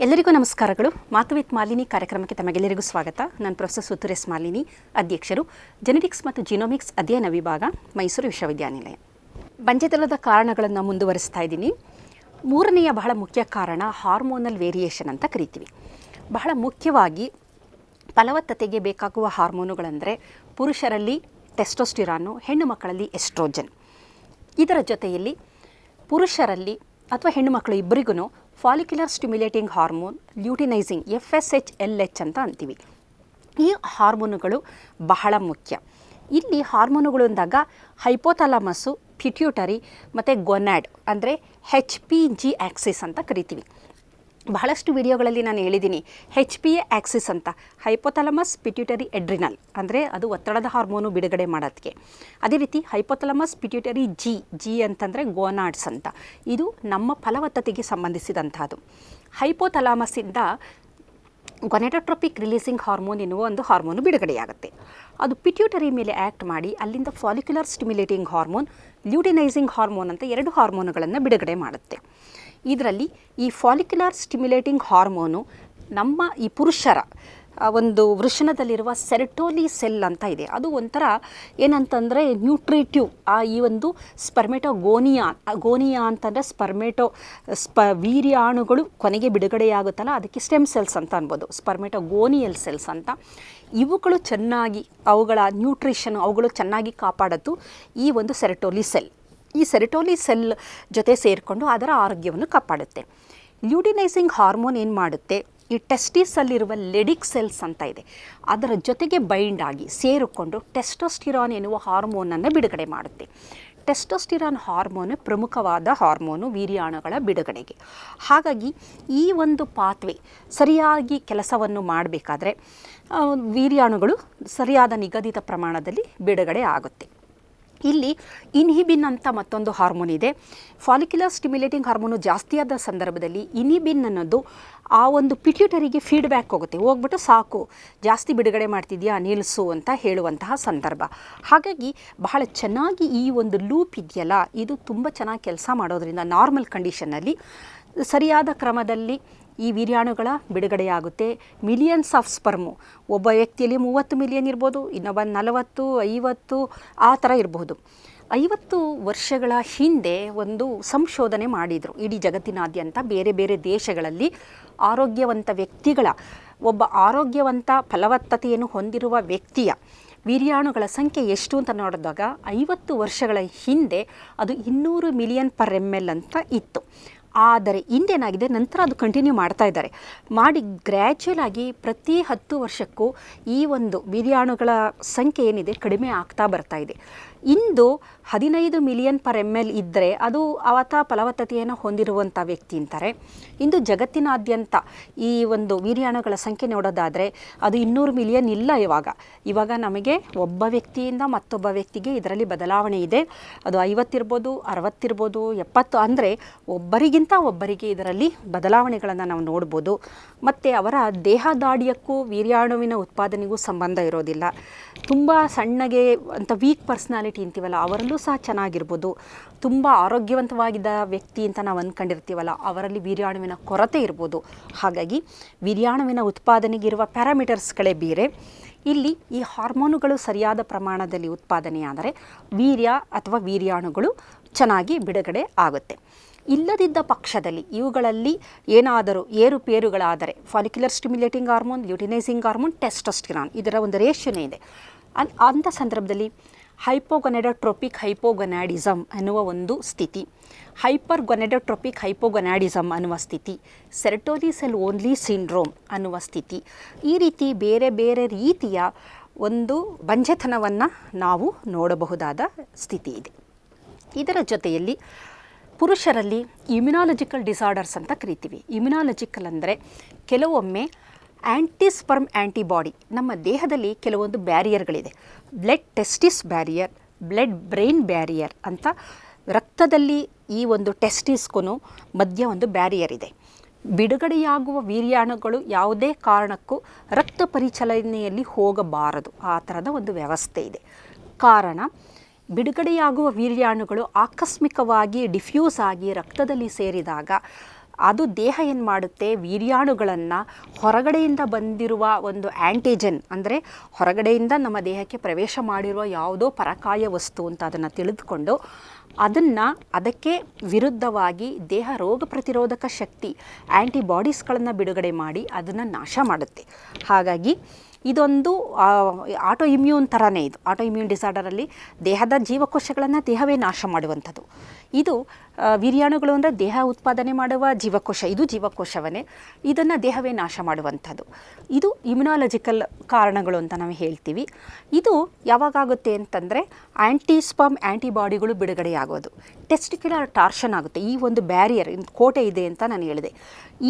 ಎಲ್ಲರಿಗೂ ನಮಸ್ಕಾರಗಳು. ಮಾತು ವಿತ್ ಮಾಲಿನಿ ಕಾರ್ಯಕ್ರಮಕ್ಕೆ ತಮಗೆಲ್ಲರಿಗೂ ಸ್ವಾಗತ. ನಾನು ಪ್ರೊಫೆಸರ್ ಸುತ್ತೂರ್ ಎಸ್ ಮಾಲಿನಿ, ಅಧ್ಯಕ್ಷರು, ಜೆನೆಟಿಕ್ಸ್ ಮತ್ತು ಜಿನೋಮಿಕ್ಸ್ ಅಧ್ಯಯನ ವಿಭಾಗ, ಮೈಸೂರು ವಿಶ್ವವಿದ್ಯಾನಿಲಯ. ಬಂಜೆತನದ ಕಾರಣಗಳನ್ನು ಮುಂದುವರಿಸ್ತಾ ಇದ್ದೀನಿ. ಮೂರನೆಯ ಬಹಳ ಮುಖ್ಯ ಕಾರಣ ಹಾರ್ಮೋನಲ್ ವೇರಿಯೇಷನ್ ಅಂತ ಕರಿತೀವಿ. ಬಹಳ ಮುಖ್ಯವಾಗಿ ಫಲವತ್ತತೆಗೆ ಬೇಕಾಗುವ ಹಾರ್ಮೋನುಗಳೆಂದರೆ ಪುರುಷರಲ್ಲಿ ಟೆಸ್ಟೋಸ್ಟಿರಾನು, ಹೆಣ್ಣು ಮಕ್ಕಳಲ್ಲಿ ಎಸ್ಟ್ರೋಜನ್. ಇದರ ಜೊತೆಯಲ್ಲಿ ಪುರುಷರಲ್ಲಿ ಅಥವಾ ಹೆಣ್ಣು ಮಕ್ಕಳು ಇಬ್ಬರಿಗೂ follicular stimulating hormone, luteinising FSH-LH ಅಂತ ಅಂತೀವಿ. ಈ ಹಾರ್ಮೋನುಗಳು ಬಹಳ ಮುಖ್ಯ. ಇಲ್ಲಿ ಹಾರ್ಮೋನುಗಳು ಅಂದಾಗ ಹೈಪೋಥಾಲಮಸ್ಸು, ಪಿಟ್ಯೂಟರಿ ಮತ್ತು ಗೊನ್ಯಾಡ್ ಅಂದರೆ HPG ಆಕ್ಸಿಸ್ ಅಂತ ಕರಿತೀವಿ. ಬಹಳಷ್ಟು ವಿಡಿಯೋಗಳಲ್ಲಿ ನಾನು ಹೇಳಿದ್ದೀನಿ HPA ಆಕ್ಸಿಸ್ ಅಂತ, ಹೈಪೋಥಾಲಮಸ್ ಪಿಟ್ಯೂಟರಿ ಎಡ್ರಿನಲ್ ಅಂದರೆ ಅದು ಒತ್ತಡದ ಹಾರ್ಮೋನು ಬಿಡುಗಡೆ ಮಾಡೋದಕ್ಕೆ. ಅದೇ ರೀತಿ ಹೈಪೋಥಾಲಮಸ್ ಪಿಟ್ಯೂಟರಿ ಜಿ ಅಂತಂದರೆ ಗೋನಾಡ್ಸ್ ಅಂತ, ಇದು ನಮ್ಮ ಫಲವತ್ತತೆಗೆ ಸಂಬಂಧಿಸಿದಂಥದ್ದು. ಹೈಪೋಥಾಲಮಸ್ಸಿಂದ ಗೊನೆಡೋಟ್ರೋಪಿಕ್ ರಿಲೀಸಿಂಗ್ ಹಾರ್ಮೋನ್ ಎನ್ನುವ ಒಂದು ಹಾರ್ಮೋನು ಬಿಡುಗಡೆಯಾಗುತ್ತೆ. ಅದು ಪಿಟ್ಯೂಟರಿ ಮೇಲೆ ಆ್ಯಕ್ಟ್ ಮಾಡಿ ಅಲ್ಲಿಂದ follicular stimulating hormone, luteinising hormone ಅಂತ ಎರಡು ಹಾರ್ಮೋನುಗಳನ್ನು ಬಿಡುಗಡೆ ಮಾಡುತ್ತೆ. ಇದರಲ್ಲಿ ಈ ಫಾಲಿಕ್ಯುಲರ್ ಸ್ಟಿಮ್ಯುಲೇಟಿಂಗ್ ಹಾರ್ಮೋನು ನಮ್ಮ ಈ ಪುರುಷರ ಒಂದು ವೃಷಣದಲ್ಲಿರುವ ಸೆರೆಟೋಲಿ ಸೆಲ್ ಅಂತ ಇದೆ. ಅದು ಒಂಥರ ಏನಂತಂದರೆ ನ್ಯೂಟ್ರಿಟಿವ್ ಈ ಒಂದು ಗೋನಿಯಾ ಅಂತಂದರೆ ವೀರ್ಯಾಣುಗಳು ಕೊನೆಗೆ ಬಿಡುಗಡೆಯಾಗುತ್ತಲ್ಲ, ಅದಕ್ಕೆ ಸ್ಟೆಮ್ ಸೆಲ್ಸ್ ಅಂತ ಅನ್ಬೋದು, ಸ್ಪರ್ಮೆಟೋಗೋನಿಯಲ್ ಸೆಲ್ಸ್ ಅಂತ. ಇವುಗಳು ಚೆನ್ನಾಗಿ ಅವುಗಳ ನ್ಯೂಟ್ರಿಷನ್ ಅವುಗಳು ಚೆನ್ನಾಗಿ ಕಾಪಾಡೋದು ಈ ಒಂದು ಸೆರೆಟೋಲಿ ಸೆಲ್. ಈ ಸೆರೆಟೋಲಿ ಸೆಲ್ ಜೊತೆ ಸೇರಿಕೊಂಡು ಅದರ ಆರೋಗ್ಯವನ್ನು ಕಾಪಾಡುತ್ತೆ. ಲ್ಯೂಟಿನೈಸಿಂಗ್ ಹಾರ್ಮೋನ್ ಏನು ಮಾಡುತ್ತೆ, ಈ ಟೆಸ್ಟಿಸಲ್ಲಿರುವ ಲೆಡಿಕ್ ಸೆಲ್ಸ್ ಅಂತ ಇದೆ, ಅದರ ಜೊತೆಗೆ ಬೈಂಡ್ ಆಗಿ ಸೇರಿಕೊಂಡು ಟೆಸ್ಟೋಸ್ಟಿರಾನ್ ಎನ್ನುವ ಹಾರ್ಮೋನನ್ನು ಬಿಡುಗಡೆ ಮಾಡುತ್ತೆ. ಟೆಸ್ಟೋಸ್ಟಿರಾನ್ ಹಾರ್ಮೋನು ಪ್ರಮುಖವಾದ ಹಾರ್ಮೋನು ವೀರ್ಯಾಣುಗಳ ಬಿಡುಗಡೆಗೆ. ಹಾಗಾಗಿ ಈ ಒಂದು ಪಾತ್ವೆ ಸರಿಯಾಗಿ ಕೆಲಸವನ್ನು ಮಾಡಬೇಕಾದ್ರೆ ವೀರ್ಯಾಣುಗಳು ಸರಿಯಾದ ನಿಗದಿತ ಪ್ರಮಾಣದಲ್ಲಿ ಬಿಡುಗಡೆ ಆಗುತ್ತೆ. ಇಲ್ಲಿ ಇನ್ಹಿಬಿನ್ ಅಂತ ಮತ್ತೊಂದು ಹಾರ್ಮೋನ್ ಇದೆ. ಫಾಲಿಕ್ಯುಲರ್ ಸ್ಟಿಮ್ಯುಲೇಟಿಂಗ್ ಹಾರ್ಮೋನು ಜಾಸ್ತಿಯಾದ ಸಂದರ್ಭದಲ್ಲಿ ಇನ್ಹಿಬಿನ್ ಅನ್ನೋದು ಆ ಒಂದು ಪಿಟ್ಯೂಟರಿಗೆ ಫೀಡ್ಬ್ಯಾಕ್ ಹೋಗ್ಬಿಟ್ಟು ಸಾಕು, ಜಾಸ್ತಿ ಬಿಡುಗಡೆ ಮಾಡ್ತಿದ್ಯಾ ನಿಲ್ಲಿಸು ಅಂತ ಹೇಳುವಂತಹ ಸಂದರ್ಭ. ಹಾಗಾಗಿ ಬಹಳ ಚೆನ್ನಾಗಿ ಈ ಒಂದು ಲೂಪ್ ಇದೆಯಲ್ಲ, ಇದು ತುಂಬ ಚೆನ್ನಾಗಿ ಕೆಲಸ ಮಾಡೋದ್ರಿಂದ ನಾರ್ಮಲ್ ಕಂಡೀಷನ್ನಲ್ಲಿ ಸರಿಯಾದ ಕ್ರಮದಲ್ಲಿ ಈ ವೀರ್ಯಾಣುಗಳ ಬಿಡುಗಡೆಯಾಗುತ್ತೆ. ಮಿಲಿಯನ್ಸ್ ಆಫ್ ಸ್ಪರ್ಮು, ಒಬ್ಬ ವ್ಯಕ್ತಿಯಲ್ಲಿ 30 ಮಿಲಿಯನ್ ಇರ್ಬೋದು, ಇನ್ನೊಬ್ಬ 40, 50 ಆ ಥರ ಇರಬಹುದು. 50 ವರ್ಷಗಳ ಹಿಂದೆ ಒಂದು ಸಂಶೋಧನೆ ಮಾಡಿದರು ಇಡೀ ಜಗತ್ತಿನಾದ್ಯಂತ ಬೇರೆ ಬೇರೆ ದೇಶಗಳಲ್ಲಿ. ಆರೋಗ್ಯವಂತ ವ್ಯಕ್ತಿಗಳ ಒಬ್ಬ ಆರೋಗ್ಯವಂತ ಫಲವತ್ತತೆಯನ್ನು ಹೊಂದಿರುವ ವ್ಯಕ್ತಿಯ ವೀರ್ಯಾಣುಗಳ ಸಂಖ್ಯೆ ಎಷ್ಟು ಅಂತ ನೋಡಿದಾಗ 50 ವರ್ಷಗಳ ಹಿಂದೆ ಅದು 200 ಮಿಲಿಯನ್ ಪರ್ ml ಅಂತ ಇತ್ತು. ಆದರೆ ಇಂದೇನಾಗಿದೆ, ನಂತರ ಅದು ಕಂಟಿನ್ಯೂ ಮಾಡ್ತಾ ಇದ್ದಾರೆ. ಮಾಡಿ ಗ್ರ್ಯಾಜುಯಲ್ ಆಗಿ ಪ್ರತಿ 10 ವರ್ಷಕ್ಕೂ ಈ ಒಂದು ವೀರ್ಯಾಣುಗಳ ಸಂಖ್ಯೆ ಏನಿದೆ ಕಡಿಮೆ ಆಗ್ತಾ ಬರ್ತಾ ಇದೆ. ಇಂದು 15 ಮಿಲಿಯನ್ ಪರ್ ml ಇದ್ದರೆ ಅದು ಅವತ್ತ ಫಲವತ್ತತೆಯನ್ನು ಹೊಂದಿರುವಂಥ ವ್ಯಕ್ತಿ ಅಂತಾರೆ. ಇಂದು ಜಗತ್ತಿನಾದ್ಯಂತ ಈ ಒಂದು ವೀರ್ಯಾಣುಗಳ ಸಂಖ್ಯೆ ನೋಡೋದಾದರೆ ಅದು 200 ಮಿಲಿಯನ್ ಇಲ್ಲ. ಇವಾಗ ನಮಗೆ ಒಬ್ಬ ವ್ಯಕ್ತಿಯಿಂದ ಮತ್ತೊಬ್ಬ ವ್ಯಕ್ತಿಗೆ ಇದರಲ್ಲಿ ಬದಲಾವಣೆ ಇದೆ. ಅದು 50 ಇರ್ಬೋದು, 60 ಇರ್ಬೋದು, 70 ಅಂದರೆ ಒಬ್ಬರಿಗೆ ಇದರಲ್ಲಿ ಬದಲಾವಣೆಗಳನ್ನು ನಾವು ನೋಡ್ಬೋದು. ಮತ್ತು ಅವರ ದೇಹದಾಢ್ಯಕ್ಕೂ ವೀರ್ಯಾಣುವಿನ ಉತ್ಪಾದನೆಗೂ ಸಂಬಂಧ ಇರೋದಿಲ್ಲ. ತುಂಬ ಸಣ್ಣಗೆ ಅಂತ ವೀಕ್ ಪರ್ಸ್ನಾಲಿಟಿ ಅಂತೀವಲ್ಲ, ಅವರಲ್ಲೂ ಸಹ ಚೆನ್ನಾಗಿರ್ಬೋದು. ತುಂಬ ಆರೋಗ್ಯವಂತವಾಗಿದ್ದ ವ್ಯಕ್ತಿ ಅಂತ ನಾವು ಅಂದ್ಕೊಂಡಿರ್ತೀವಲ್ಲ, ಅವರಲ್ಲಿ ವೀರ್ಯಾಣುವಿನ ಕೊರತೆ ಇರ್ಬೋದು. ಹಾಗಾಗಿ ವೀರ್ಯಾಣುವಿನ ಉತ್ಪಾದನೆಗಿರುವ ಪ್ಯಾರಾಮೀಟರ್ಸ್ಗಳೇ ಬೇರೆ. ಇಲ್ಲಿ ಈ ಹಾರ್ಮೋನುಗಳು ಸರಿಯಾದ ಪ್ರಮಾಣದಲ್ಲಿ ಉತ್ಪಾದನೆಯಾದರೆ ವೀರ್ಯ ಅಥವಾ ವೀರ್ಯಾಣುಗಳು ಚೆನ್ನಾಗಿ ಬಿಡುಗಡೆ ಆಗುತ್ತೆ. ಇಲ್ಲದಿದ್ದ ಪಕ್ಷದಲ್ಲಿ ಇವುಗಳಲ್ಲಿ ಏನಾದರೂ ಏರುಪೇರುಗಳಾದರೆ follicular stimulating hormone, luteinising hormone, testosterone ಇದರ ಒಂದು ರೇಷಿಯೋನೇ ಇದೆ. ಅಂಥ ಸಂದರ್ಭದಲ್ಲಿ ಹೈಪೋಗೊನೆಡೋಟ್ರೋಪಿಕ್ ಹೈಪೋಗೊನ್ಯಾಡಿಸಮ್ ಅನ್ನುವ ಒಂದು ಸ್ಥಿತಿ, ಹೈಪರ್ ಗೊನೆಡೋಟ್ರೋಪಿಕ್ ಹೈಪೋಗೊನ್ಯಾಡಿಸಮ್ ಅನ್ನುವ ಸ್ಥಿತಿ, ಸೆರೆಟೋಲಿ ಸೆಲ್ ಓನ್ಲಿ ಸಿಂಡ್ರೋಮ್ ಅನ್ನುವ ಸ್ಥಿತಿ, ಈ ರೀತಿ ಬೇರೆ ಬೇರೆ ರೀತಿಯ ಒಂದು ಬಂಜೆತನವನ್ನು ನಾವು ನೋಡಬಹುದಾದ ಸ್ಥಿತಿ ಇದೆ. ಇದರ ಜೊತೆಯಲ್ಲಿ ಪುರುಷರಲ್ಲಿ ಇಮ್ಯುನಾಲಜಿಕಲ್ ಡಿಸಾರ್ಡರ್ಸ್ ಅಂತ ಕರಿತೀವಿ. ಇಮ್ಯುನಾಲಜಿಕಲ್ ಅಂದರೆ ಕೆಲವೊಮ್ಮೆ ಆ್ಯಂಟಿಸ್ಪರ್ಮ್ ಆ್ಯಂಟಿಬಾಡಿ, ನಮ್ಮ ದೇಹದಲ್ಲಿ ಕೆಲವೊಂದು ಬ್ಯಾರಿಯರ್ಗಳಿದೆ. Blood testis barrier, blood brain barrier ಅಂತ. ರಕ್ತದಲ್ಲಿ ಈ ಒಂದು ಟೆಸ್ಟಿಸ್ಗೂ ಮಧ್ಯ ಒಂದು ಬ್ಯಾರಿಯರ್ ಇದೆ. ಬಿಡುಗಡೆಯಾಗುವ ವೀರ್ಯಾಣುಗಳು ಯಾವುದೇ ಕಾರಣಕ್ಕೂ ರಕ್ತ ಪರಿಚಲನೆಯಲ್ಲಿ ಹೋಗಬಾರದು, ಆ ಥರದ ಒಂದು ವ್ಯವಸ್ಥೆ ಇದೆ. ಕಾರಣ ಬಿಡುಗಡೆಯಾಗುವ ವೀರ್ಯಾಣುಗಳು ಆಕಸ್ಮಿಕವಾಗಿ ಡಿಫ್ಯೂಸ್ ಆಗಿ ರಕ್ತದಲ್ಲಿ ಸೇರಿದಾಗ ಅದು ದೇಹ ಏನು ಮಾಡುತ್ತೆ, ವೀರ್ಯಾಣುಗಳನ್ನು ಹೊರಗಡೆಯಿಂದ ಬಂದಿರುವ ಒಂದು ಆ್ಯಂಟಿಜೆನ್, ಅಂದರೆ ಹೊರಗಡೆಯಿಂದ ನಮ್ಮ ದೇಹಕ್ಕೆ ಪ್ರವೇಶ ಮಾಡಿರುವ ಯಾವುದೋ ಪರಕಾಯ ವಸ್ತು ಅಂತ ಅದನ್ನು ತಿಳಿದುಕೊಂಡು ಅದಕ್ಕೆ ವಿರುದ್ಧವಾಗಿ ದೇಹ ರೋಗ ಪ್ರತಿರೋಧಕ ಶಕ್ತಿ ಆ್ಯಂಟಿಬಾಡೀಸ್ಗಳನ್ನು ಬಿಡುಗಡೆ ಮಾಡಿ ಅದನ್ನು ನಾಶ ಮಾಡುತ್ತೆ. ಹಾಗಾಗಿ ಇದೊಂದು ಆಟೋ ಇಮ್ಯೂನ್ ಥರನೇ. ಇದು ಆಟೋ ಇಮ್ಯೂನ್ ಡಿಸಾರ್ಡರಲ್ಲಿ ದೇಹದ ಜೀವಕೋಶಗಳನ್ನು ದೇಹವೇ ನಾಶ ಮಾಡುವಂಥದ್ದು. ಇದು ವೀರ್ಯಾಣುಗಳು ಅಂದರೆ ದೇಹ ಉತ್ಪಾದನೆ ಮಾಡುವ ಜೀವಕೋಶ, ಇದು ಜೀವಕೋಶವೇ, ಇದನ್ನು ದೇಹವೇ ನಾಶ ಮಾಡುವಂಥದ್ದು. ಇದು ಇಮ್ಯುನಾಲಜಿಕಲ್ ಕಾರಣಗಳು ಅಂತ ನಾವು ಹೇಳ್ತೀವಿ. ಇದು ಯಾವಾಗುತ್ತೆ ಅಂತಂದರೆ ಆ್ಯಂಟಿಸ್ಪರ್ಮ್ ಆ್ಯಂಟಿಬಾಡಿಗಳು ಬಿಡುಗಡೆಯಾಗೋದು, ಟೆಸ್ಟಿಕ್ಯುಲರ್ ಟಾರ್ಷನ್ ಆಗುತ್ತೆ. ಈ ಒಂದು ಬ್ಯಾರಿಯರ್ ಕೋಟೆ ಇದೆ ಅಂತ ನಾನು ಹೇಳಿದೆ.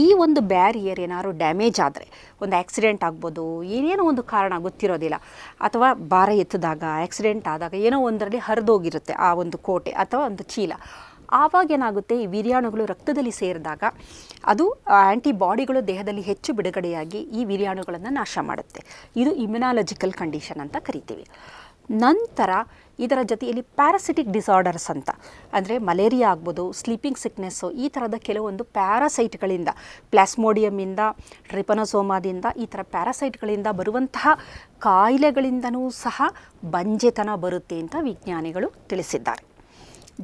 ಈ ಒಂದು ಬ್ಯಾರಿಯರ್ ಏನಾದ್ರು ಡ್ಯಾಮೇಜ್ ಆದರೆ, ಒಂದು ಆಕ್ಸಿಡೆಂಟ್ ಆಗ್ಬೋದು, ಏನೇನೋ ಒಂದು ಕಾರಣ ಗೊತ್ತಿರೋದಿಲ್ಲ, ಅಥವಾ ಭಾರ ಎತ್ತಿದಾಗ ಆಕ್ಸಿಡೆಂಟ್ ಆದಾಗ ಏನೋ ಒಂದರಲ್ಲಿ ಹರಿದೋಗಿರುತ್ತೆ ಆ ಒಂದು ಕೋಟೆ ಅಥವಾ ಒಂದು ಚೀಲ. ಆವಾಗ ಏನಾಗುತ್ತೆ, ಈ ವೀರ್ಯಾಣುಗಳು ರಕ್ತದಲ್ಲಿ ಸೇರಿದಾಗ ಅದು ಆ್ಯಂಟಿಬಾಡಿಗಳು ದೇಹದಲ್ಲಿ ಹೆಚ್ಚು ಬಿಡುಗಡೆಯಾಗಿ ಈ ವೀರ್ಯಾಣುಗಳನ್ನು ನಾಶ ಮಾಡುತ್ತೆ. ಇದು ಇಮ್ಯುನಾಲಜಿಕಲ್ ಕಂಡೀಷನ್ ಅಂತ ಕರಿತೀವಿ. ನಂತರ ಇದರ ಜೊತೆಯಲ್ಲಿ ಪ್ಯಾರಾಸಿಟಿಕ್ ಡಿಸಾರ್ಡರ್ಸ್ ಅಂತ, ಅಂದರೆ ಮಲೇರಿಯಾ ಆಗ್ಬೋದು, ಸ್ಲೀಪಿಂಗ್ ಸಿಕ್ನೆಸ್ಸು, ಈ ಥರದ ಕೆಲವೊಂದು ಪ್ಯಾರಾಸೈಟ್ಗಳಿಂದ, ಪ್ಲಾಸ್ಮೋಡಿಯಮಿಂದ, ಟ್ರಿಪನೋಸೋಮಾದಿಂದ, ಈ ಥರ ಪ್ಯಾರಾಸೈಟ್ಗಳಿಂದ ಬರುವಂತಹ ಕಾಯಿಲೆಗಳಿಂದನೂ ಸಹ ಬಂಜೆತನ ಬರುತ್ತೆ ಅಂತ ವಿಜ್ಞಾನಿಗಳು ತಿಳಿಸಿದ್ದಾರೆ.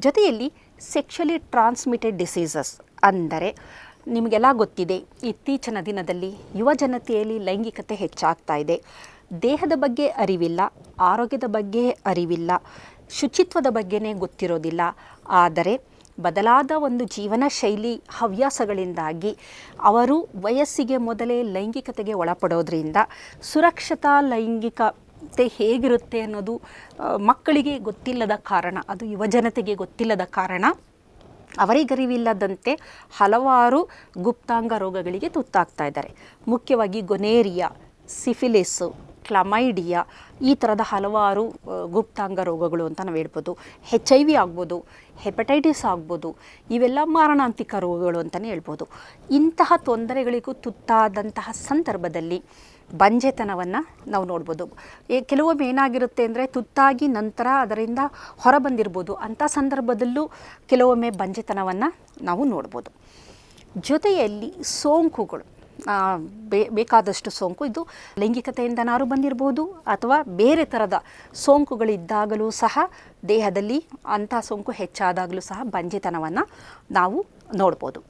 ಜೊತೆಯಲ್ಲಿ ಸೆಕ್ಷುಲಿ ಟ್ರಾನ್ಸ್ಮಿಟೆಡ್ ಡಿಸೀಸಸ್ ಅಂದರೆ ನಿಮಗೆಲ್ಲ ಗೊತ್ತಿದೆ, ಇತ್ತೀಚಿನ ದಿನದಲ್ಲಿ ಯುವ ಜನತೆಯಲ್ಲಿ ಲೈಂಗಿಕತೆ ಹೆಚ್ಚಾಗ್ತಾ ಇದೆ. ದೇಹದ ಬಗ್ಗೆ ಅರಿವಿಲ್ಲ, ಆರೋಗ್ಯದ ಬಗ್ಗೆ ಅರಿವಿಲ್ಲ, ಶುಚಿತ್ವದ ಬಗ್ಗೆನೇ ಗೊತ್ತಿರೋದಿಲ್ಲ. ಆದರೆ ಬದಲಾದ ಒಂದು ಜೀವನ ಶೈಲಿ ಹವ್ಯಾಸಗಳಿಂದಾಗಿ ಅವರು ವಯಸ್ಸಿಗೆ ಮೊದಲೇ ಲೈಂಗಿಕತೆಗೆ ಒಳಪಡೋದ್ರಿಂದ ಸುರಕ್ಷತಾ ಲೈಂಗಿಕತೆ ಹೇಗಿರುತ್ತೆ ಅನ್ನೋದು ಮಕ್ಕಳಿಗೆ ಗೊತ್ತಿಲ್ಲದ ಕಾರಣ, ಅದು ಯುವಜನತೆಗೆ ಗೊತ್ತಿಲ್ಲದ ಕಾರಣ ಅವರಿಗರಿವಿಲ್ಲದಂತೆ ಹಲವಾರು ಗುಪ್ತಾಂಗ ರೋಗಗಳಿಗೆ ತುತ್ತಾಗ್ತಾ ಇದ್ದಾರೆ. ಮುಖ್ಯವಾಗಿ ಗೊನೇರಿಯಾ, ಸಿಫಿಲಿಸ್ಸು, ಕ್ಲಮೈಡಿಯಾ, ಈ ಥರದ ಹಲವಾರು ಗುಪ್ತಾಂಗ ರೋಗಗಳು ಅಂತ ನಾವು ಹೇಳ್ಬೋದು. HIV ಆಗ್ಬೋದು, ಹೆಪಟೈಟಿಸ್ ಆಗ್ಬೋದು, ಇವೆಲ್ಲ ಮಾರಣಾಂತಿಕ ರೋಗಗಳು ಅಂತಲೇ ಹೇಳ್ಬೋದು. ಇಂತಹ ತೊಂದರೆಗಳಿಗೂ ತುತ್ತಾದಂತಹ ಸಂದರ್ಭದಲ್ಲಿ ಬಂಜೆತನವನ್ನು ನಾವು ನೋಡ್ಬೋದು. ಕೆಲವೊಮ್ಮೆ ಏನಾಗಿರುತ್ತೆ ಅಂದರೆ ತುತ್ತಾಗಿ ನಂತರ ಅದರಿಂದ ಹೊರಬಂದಿರ್ಬೋದು, ಅಂಥ ಸಂದರ್ಭದಲ್ಲೂ ಕೆಲವೊಮ್ಮೆ ಬಂಜೆತನವನ್ನು ನಾವು ನೋಡ್ಬೋದು. ಜೊತೆಯಲ್ಲಿ ಸೋಂಕುಗಳು, ಬೇಕಾದಷ್ಟು ಸೋಂಕು, ಇದು ಲೈಂಗಿಕತೆಯಿಂದನಾರು ಬಂದಿರ್ಬೋದು ಅಥವಾ ಬೇರೆ ಥರದ ಸೋಂಕುಗಳಿದ್ದಾಗಲೂ ಸಹ ದೇಹದಲ್ಲಿ ಅಂಥ ಸೋಂಕು ಹೆಚ್ಚಾದಾಗಲೂ ಸಹ ಬಂಜೆತನವನ್ನು ನಾವು ನೋಡ್ಬೋದು.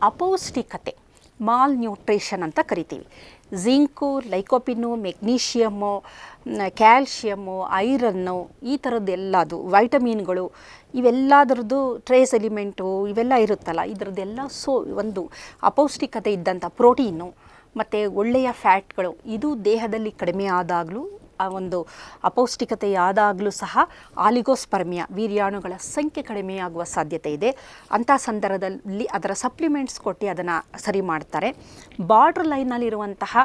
ಅಪೌಷ್ಟಿಕತೆ, ಮಾಲ್ ನ್ಯೂಟ್ರಿಷನ್ ಅಂತ ಕರಿತೀವಿ. ಜಿಂಕು, ಲೈಕೋಪಿನ್ನು, ಮೆಗ್ನೀಷಿಯಮ್ಮು, ಕ್ಯಾಲ್ಶಿಯಮ್ಮು, ಐರನ್ನು, ಈ ಥರದ್ದೆಲ್ಲದು, ವೈಟಮಿನ್ಗಳು, ಇವೆಲ್ಲದರದ್ದು ಟ್ರೇಸ್ ಎಲಿಮೆಂಟು ಇವೆಲ್ಲ ಇರುತ್ತಲ್ಲ, ಇದರದ್ದೆಲ್ಲ ಒಂದು ಅಪೌಷ್ಟಿಕತೆ ಇದ್ದಂಥ ಪ್ರೋಟೀನು ಮತ್ತು ಒಳ್ಳೆಯ ಫ್ಯಾಟ್ಗಳು ಇದು ದೇಹದಲ್ಲಿ ಕಡಿಮೆ ಆದಾಗಲೂ, ಆ ಒಂದು ಅಪೌಷ್ಟಿಕತೆಯಾದಾಗಲೂ ಸಹ ಆಲಿಗೋಸ್ಪರ್ಮಿಯಾ, ವೀರ್ಯಾಣುಗಳ ಸಂಖ್ಯೆ ಕಡಿಮೆಯಾಗುವ ಸಾಧ್ಯತೆ ಇದೆ. ಅಂಥ ಸಂದರ್ಭದಲ್ಲಿ ಅದರ ಸಪ್ಲಿಮೆಂಟ್ಸ್ ಕೊಟ್ಟು ಅದನ್ನು ಸರಿ ಮಾಡ್ತಾರೆ. ಬಾರ್ಡ್ರ್ ಲೈನಲ್ಲಿರುವಂತಹ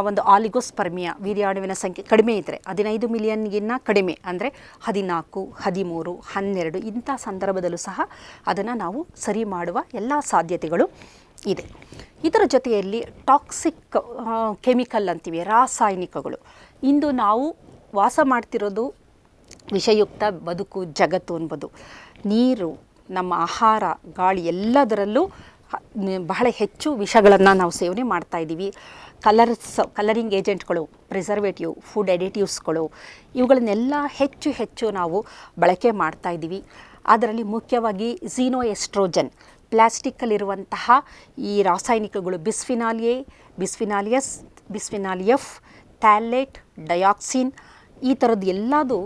ಒಂದು ಆಲಿಗೋಸ್ಪರ್ಮಿಯಾ, ವೀರ್ಯಾಣುವಿನ ಸಂಖ್ಯೆ ಕಡಿಮೆ ಇದ್ದರೆ 15 ಮಿಲಿಯನ್ಗಿನ್ನ ಕಡಿಮೆ, ಅಂದರೆ 14, 13, 12, ಇಂಥ ಸಂದರ್ಭದಲ್ಲೂ ಸಹ ಅದನ್ನು ನಾವು ಸರಿ ಮಾಡುವ ಎಲ್ಲ ಸಾಧ್ಯತೆಗಳು ಇದೆ. ಇದರ ಜೊತೆಯಲ್ಲಿ ಟಾಕ್ಸಿಕ್ ಕೆಮಿಕಲ್ ಅಂತೀವಿ, ರಾಸಾಯನಿಕಗಳು. ಇಂದು ನಾವು ವಾಸ ಮಾಡ್ತಿರೋದು ವಿಷಯುಕ್ತ ಬದುಕು, ಜಗತ್ತು ಅನ್ಬೋದು. ನೀರು, ನಮ್ಮ ಆಹಾರ, ಗಾಳಿ ಎಲ್ಲದರಲ್ಲೂ ಬಹಳ ಹೆಚ್ಚು ವಿಷಗಳನ್ನು ನಾವು ಸೇವನೆ ಮಾಡ್ತಾಯಿದ್ದೀವಿ. ಕಲರಿಂಗ್ ಏಜೆಂಟ್ಗಳು, ಪ್ರಿಸರ್ವೇಟಿವ್, ಫುಡ್ ಎಡಿಟಿವ್ಸ್ಗಳು, ಇವುಗಳನ್ನೆಲ್ಲ ಹೆಚ್ಚು ನಾವು ಬಳಕೆ ಮಾಡ್ತಾಯಿದ್ದೀವಿ. ಅದರಲ್ಲಿ ಮುಖ್ಯವಾಗಿ ಝೀನೋಎಸ್ಟ್ರೋಜನ್, ಪ್ಲಾಸ್ಟಿಕ್ಕಲ್ಲಿರುವಂತಹ ಈ ರಾಸಾಯನಿಕಗಳು, bisphenol A, bisphenol S, bisphenol F, phthalate, dioxin, ಈ ಥರದ್ದು ಎಲ್ಲದು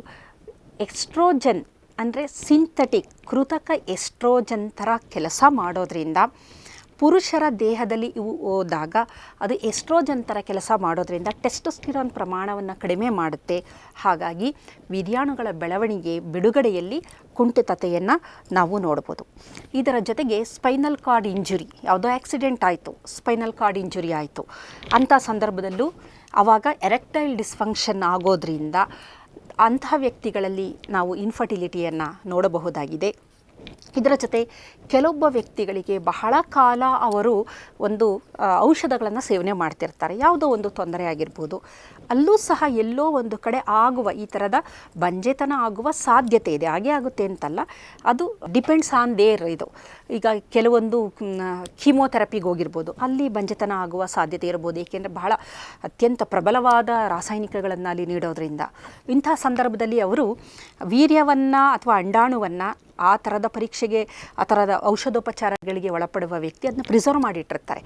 ಎಕ್ಸ್ಟ್ರೋಜನ್ ಅಂದರೆ ಸಿಂಥೆಟಿಕ್, ಕೃತಕ ಎಸ್ಟ್ರೋಜನ್ ಥರ ಕೆಲಸ ಮಾಡೋದ್ರಿಂದ ಪುರುಷರ ದೇಹದಲ್ಲಿ ಇವು ಹೋದಾಗ ಅದು ಎಸ್ಟ್ರೋಜನ್ ಥರ ಕೆಲಸ ಮಾಡೋದ್ರಿಂದ ಟೆಸ್ಟೋಸ್ಟಿರಾನ್ ಪ್ರಮಾಣವನ್ನು ಕಡಿಮೆ ಮಾಡುತ್ತೆ. ಹಾಗಾಗಿ ವೀರ್ಯಾಣುಗಳ ಬೆಳವಣಿಗೆ, ಬಿಡುಗಡೆಯಲ್ಲಿ ಕುಂಠಿತತೆಯನ್ನು ನಾವು ನೋಡ್ಬೋದು. ಇದರ ಜೊತೆಗೆ ಸ್ಪೈನಲ್ ಕಾರ್ಡ್ ಇಂಜುರಿ, ಯಾವುದೋ ಆಕ್ಸಿಡೆಂಟ್ ಆಯಿತು, ಸ್ಪೈನಲ್ ಕಾರ್ಡ್ ಇಂಜುರಿ ಆಯಿತು, ಅಂಥ ಸಂದರ್ಭದಲ್ಲೂ ಆವಾಗ ಎರೆಕ್ಟೈಲ್ ಡಿಸ್ಫಂಕ್ಷನ್ ಆಗೋದ್ರಿಂದ ಅಂತಹ ವ್ಯಕ್ತಿಗಳಲ್ಲಿ ನಾವು ಇನ್ಫರ್ಟಿಲಿಟಿಯನ್ನು ನೋಡಬಹುದಾಗಿದೆ. ಇದರ ಜೊತೆ ಕೆಲವೊಬ್ಬ ವ್ಯಕ್ತಿಗಳಿಗೆ ಬಹಳ ಕಾಲ ಅವರು ಒಂದು ಔಷಧಗಳನ್ನು ಸೇವನೆ ಮಾಡ್ತಿರ್ತಾರೆ, ಯಾವುದೋ ಒಂದು ತೊಂದರೆ ಆಗಿರ್ಬೋದು, ಅಲ್ಲೂ ಸಹ ಎಲ್ಲೋ ಒಂದು ಕಡೆ ಆಗುವ ಈ ಥರದ ಬಂಜೆತನ ಆಗುವ ಸಾಧ್ಯತೆ ಇದೆ. ಹಾಗೆ ಆಗುತ್ತೆ ಅಂತಲ್ಲ, ಅದು ಡಿಪೆಂಡ್ಸ್ ಆನ್ ದೇರ್. ಇದು ಈಗ ಕೆಲವೊಂದು ಕೀಮೋಥೆರಪಿಗೆ ಹೋಗಿರ್ಬೋದು, ಅಲ್ಲಿ ಬಂಜೆತನ ಆಗುವ ಸಾಧ್ಯತೆ ಇರ್ಬೋದು, ಏಕೆಂದರೆ ಬಹಳ ಅತ್ಯಂತ ಪ್ರಬಲವಾದ ರಾಸಾಯನಿಕಗಳನ್ನು ಅಲ್ಲಿ ನೀಡೋದ್ರಿಂದ. ಇಂಥ ಸಂದರ್ಭದಲ್ಲಿ ಅವರು ವೀರ್ಯವನ್ನು ಅಥವಾ ಅಂಡಾಣುವನ್ನು ಆ ಥರದ ಪರೀಕ್ಷೆಗೆ, ಆ ಥರದ ಔಷಧೋಪಚಾರಗಳಿಗೆ ಒಳಪಡುವ ವ್ಯಕ್ತಿ ಅದನ್ನ ಪ್ರಿಸರ್ವ್ ಮಾಡಿಟ್ಟಿರ್ತಾರೆ.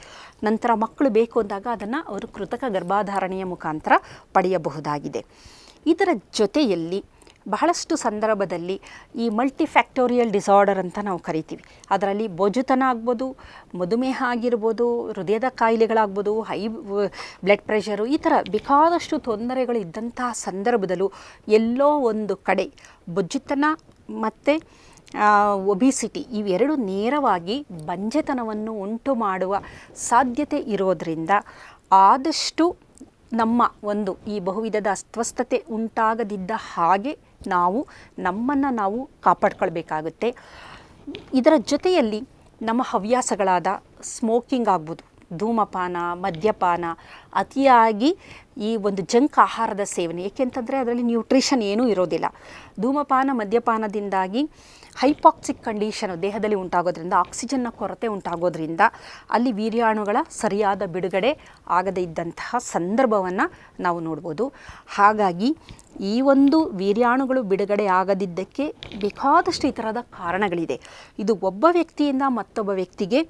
ನಂತರ ಮಕ್ಕಳು ಬೇಕು ಅಂದಾಗ ಅದನ್ನು ಅವರು ಕೃತಕ ಗರ್ಭಧಾರಣೆಯ ಮುಖಾಂತರ ಪಡೆಯಬಹುದಾಗಿದೆ. ಇದರ ಜೊತೆಯಲ್ಲಿ ಬಹಳಷ್ಟು ಸಂದರ್ಭದಲ್ಲಿ ಈ ಮಲ್ಟಿಫ್ಯಾಕ್ಟೋರಿಯಲ್ ಡಿಸಾರ್ಡರ್ ಅಂತ ನಾವು ಕರಿತೀವಿ. ಅದರಲ್ಲಿ ಬೊಜುತನ ಆಗ್ಬೋದು, ಮಧುಮೇಹ ಆಗಿರ್ಬೋದು, ಹೃದಯದ ಕಾಯಿಲೆಗಳಾಗ್ಬೋದು, ಹೈ ಬ್ಲಡ್ ಪ್ರೆಷರು, ಈ ಥರ ಬೇಕಾದಷ್ಟು ತೊಂದರೆಗಳು ಇದ್ದಂತಹ ಸಂದರ್ಭದಲ್ಲೂ ಎಲ್ಲೋ ಒಂದು ಕಡೆ ಬೊಜ್ಜುತನ ಮತ್ತು ಒಬಿಸಿಟಿ ಇವೆರಡು ನೇರವಾಗಿ ಬಂಜೆತನವನ್ನು ಉಂಟು ಮಾಡುವ ಸಾಧ್ಯತೆ ಇರೋದರಿಂದ ಆದಷ್ಟು ನಮ್ಮ ಒಂದು ಈ ಬಹುವಿಧದ ಅಸ್ವಸ್ಥತೆ ಉಂಟಾಗದಿದ್ದ ಹಾಗೆ ನಮ್ಮನ್ನು ನಾವು ಕಾಪಾಡ್ಕೊಳ್ಬೇಕಾಗುತ್ತೆ. ಇದರ ಜೊತೆಯಲ್ಲಿ ನಮ್ಮ ಹವ್ಯಾಸಗಳಾದ ಸ್ಮೋಕಿಂಗ್ ಆಗ್ಬೋದು, ಧೂಮಪಾನ, ಮದ್ಯಪಾನ, ಅತಿಯಾಗಿ ಈ ಒಂದು ಜಂಕ್ ಆಹಾರದ ಸೇವನೆ, ಏಕೆಂತಂದರೆ ಅದರಲ್ಲಿ ನ್ಯೂಟ್ರಿಷನ್ ಏನೂ ಇರೋದಿಲ್ಲ. ಧೂಮಪಾನ ಮದ್ಯಪಾನದಿಂದಾಗಿ ಹೈಪಾಕ್ಸಿಕ್ ಕಂಡೀಷನು ದೇಹದಲ್ಲಿ ಉಂಟಾಗೋದ್ರಿಂದ, ಆಕ್ಸಿಜನ್ನ ಕೊರತೆ ಉಂಟಾಗೋದ್ರಿಂದ ಅಲ್ಲಿ ವೀರ್ಯಾಣುಗಳ ಸರಿಯಾದ ಬಿಡುಗಡೆ ಆಗದೇ ಇದ್ದಂತಹ ಸಂದರ್ಭವನ್ನು ನಾವು ನೋಡ್ಬೋದು. ಹಾಗಾಗಿ ಈ ಒಂದು ವೀರ್ಯಾಣುಗಳು ಬಿಡುಗಡೆ ಆಗದಿದ್ದಕ್ಕೆ ಬೇಕಾದಷ್ಟು ಈ ಥರದ ಕಾರಣಗಳಿದೆ. ಇದು ಒಬ್ಬ ವ್ಯಕ್ತಿಯಿಂದ ಮತ್ತೊಬ್ಬ ವ್ಯಕ್ತಿಗೆ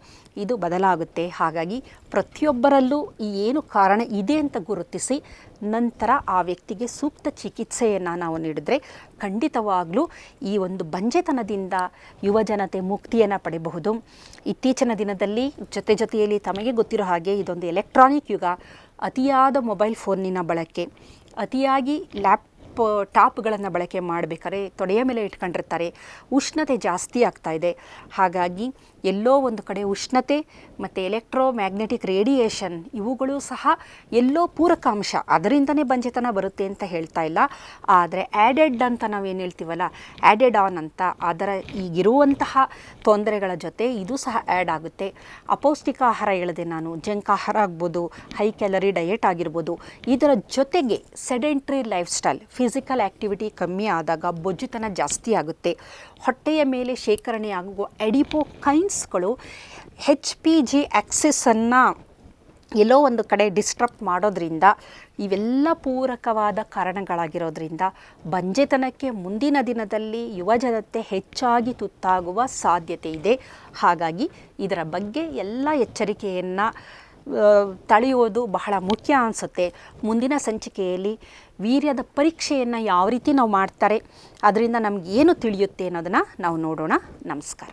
ಇದು ಬದಲಾಗುತ್ತೆ. ಹಾಗಾಗಿ ಪ್ರತಿಯೊಬ್ಬರಲ್ಲೂ ಈ ಏನು ಕಾರಣ ಇದೆ ಅಂತ ಗುರುತಿಸಿ ನಂತರ ಆ ವ್ಯಕ್ತಿಗೆ ಸೂಕ್ತ ಚಿಕಿತ್ಸೆಯನ್ನು ನಾವು ನೀಡಿದರೆ ಖಂಡಿತವಾಗಲೂ ಈ ಒಂದು ಬಂಜೆತನದಿಂದ ಯುವಜನತೆ ಮುಕ್ತಿಯನ್ನು ಪಡೆಯಬಹುದು. ಇತ್ತೀಚಿನ ದಿನದಲ್ಲಿ ಜೊತೆಯಲ್ಲಿ ತಮಗೆ ಗೊತ್ತಿರೋ ಹಾಗೆ ಇದೊಂದು ಎಲೆಕ್ಟ್ರಾನಿಕ್ ಯುಗ. ಅತಿಯಾದ ಮೊಬೈಲ್ ಫೋನಿನ ಬಳಕೆ, ಅತಿಯಾಗಿ ಟಾಪ್ಗಳನ್ನು ಬಳಕೆ ಮಾಡಬೇಕಾದ್ರೆ ತೊಡೆಯ ಮೇಲೆ ಇಟ್ಕೊಂಡಿರ್ತಾರೆ, ಉಷ್ಣತೆ ಜಾಸ್ತಿ ಆಗ್ತಾ ಇದೆ. ಹಾಗಾಗಿ ಎಲ್ಲೋ ಒಂದು ಕಡೆ ಉಷ್ಣತೆ ಮತ್ತು ಎಲೆಕ್ಟ್ರೋಮ್ಯಾಗ್ನೆಟಿಕ್ ರೇಡಿಯೇಷನ್ ಇವುಗಳು ಸಹ ಎಲ್ಲೋ ಪೂರಕಾಂಶ, ಅದರಿಂದನೇ ಬಂಜೆತನ ಬರುತ್ತೆ ಅಂತ ಹೇಳ್ತಾ ಇಲ್ಲ. ಆದರೆ ಆ್ಯಡೆಡ್ ಅಂತ ನಾವೇನು ಹೇಳ್ತೀವಲ್ಲ, ಆ್ಯಡೆಡ್ ಆನ್ ಅಂತ, ಅದರ ಈಗಿರುವಂತಹ ತೊಂದರೆಗಳ ಜೊತೆ ಇದು ಸಹ ಆ್ಯಡ್ ಆಗುತ್ತೆ. ಅಪೌಷ್ಟಿಕ ಆಹಾರ ಹೇಳಿದೆ ನಾನು, ಜಂಕ್ ಆಹಾರ ಆಗ್ಬೋದು, ಹೈ ಕ್ಯಾಲರಿ ಡಯೆಟ್ ಆಗಿರ್ಬೋದು. ಇದರ ಜೊತೆಗೆ sedentary life style, physical activity ಕಮ್ಮಿ ಆದಾಗ ಬೊಜ್ಜುತನ ಜಾಸ್ತಿ ಆಗುತ್ತೆ. ಹೊಟ್ಟೆಯ ಮೇಲೆ ಶೇಖರಣೆಯಾಗುವ ಎಡಿಪೋಕೈನ್ಸ್ಗಳು HPG ಆಕ್ಸಿಸನ್ನು ಎಲ್ಲೋ ಒಂದು ಕಡೆ ಡಿಸ್ಟ್ರಪ್ಟ್ ಮಾಡೋದ್ರಿಂದ, ಇವೆಲ್ಲ ಪೂರಕವಾದ ಕಾರಣಗಳಾಗಿರೋದ್ರಿಂದ ಬಂಜೆತನಕ್ಕೆ ಮುಂದಿನ ದಿನದಲ್ಲಿ ಯುವಜನತೆ ಹೆಚ್ಚಾಗಿ ತುತ್ತಾಗುವ ಸಾಧ್ಯತೆ ಇದೆ. ಹಾಗಾಗಿ ಇದರ ಬಗ್ಗೆ ಎಲ್ಲ ಎಚ್ಚರಿಕೆಯನ್ನು ತಳೆಯುವುದು ಬಹಳ ಮುಖ್ಯ ಅನಿಸುತ್ತೆ. ಮುಂದಿನ ಸಂಚಿಕೆಯಲ್ಲಿ ವೀರ್ಯದ ಪರೀಕ್ಷೆಯನ್ನು ಯಾವ ರೀತಿ ನಾವು ಮಾಡ್ತಾರೆ, ಅದರಿಂದ ನಮಗೇನು ತಿಳಿಯುತ್ತೆ ಅನ್ನೋದನ್ನು ನಾವು ನೋಡೋಣ. ನಮಸ್ಕಾರ.